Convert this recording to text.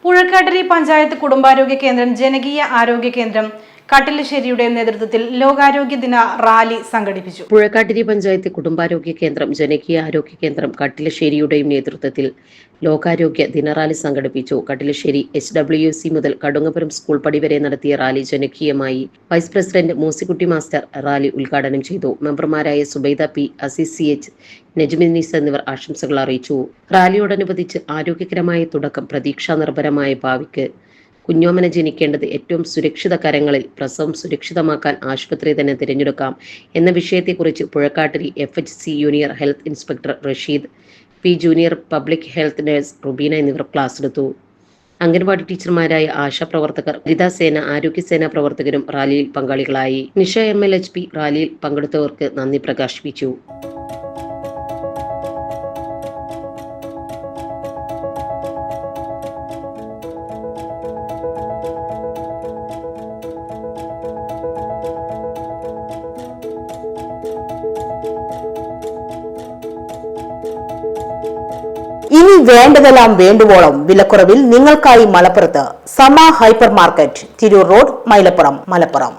പുഴക്കാട്ടിരി പഞ്ചായത്ത് കുടുംബാരോഗ്യ കേന്ദ്രം ജനകീയ ആരോഗ്യ കേന്ദ്രം കട്ടിലശ്ശേരിയുടെ നേതൃത്വത്തിൽ ലോകാരോഗ്യ ദിന റാലി സംഘടിപ്പിച്ചു. പുഴക്കാട്ടിരി പഞ്ചായത്ത് കുടുംബാരോഗ്യ കേന്ദ്രം ജനകീയ ആരോഗ്യ കേന്ദ്രം കട്ടിലശ്ശേരിയുടെയും നേതൃത്വത്തിൽ ലോകാരോഗ്യ ദിന റാലി സംഘടിപ്പിച്ചു. കട്ടിലശ്ശേരി HWC മുതൽ കടുങ്ങപുരം സ്കൂൾ പടി വരെ നടത്തിയ റാലി ജനകീയമായി. Vice president Moosikutty master rally ഉദ്ഘാടനം ചെയ്തു. മെമ്പർമാരായ സുബൈദ P, അസീസ് CH, നജ്മിന്നീസ് എന്നിവർ ആശംസകൾ അറിയിച്ചു. റാലിയോടനുബന്ധിച്ച് ആരോഗ്യകരമായ തുടക്കം പ്രതീക്ഷാ നിർഭരമായ ഭാവിക്ക് കുഞ്ഞോമന ജനിക്കേണ്ടത് ഏറ്റവും സുരക്ഷിത കരങ്ങളിൽ, പ്രസവം സുരക്ഷിതമാക്കാൻ ആശുപത്രി തന്നെ തിരഞ്ഞെടുക്കാം എന്ന വിഷയത്തെക്കുറിച്ച് Puzhakkattiri FHC junior health inspector Rasheed P, junior public health nurse Rubeena എന്നിവർ ക്ലാസ് എടുത്തു. അംഗൻവാടി ടീച്ചർമാരായ ആശാപ്രവർത്തകർ, ഹരിതസേന, ആരോഗ്യസേന പ്രവർത്തകരും റാലിയിൽ പങ്കാളികളായി. നിഷ MLHP റാലിയിൽ പങ്കെടുത്തവർക്ക് നന്ദി പ്രകാശിപ്പിച്ചു. ഇനി വേണ്ടതെല്ലാം വേണ്ടുവോളം വിലക്കുറവിൽ നിങ്ങൾക്കായി മലപ്പുറത്ത് സമ hyper market, Tirur road, Mylapuram, Malappuram.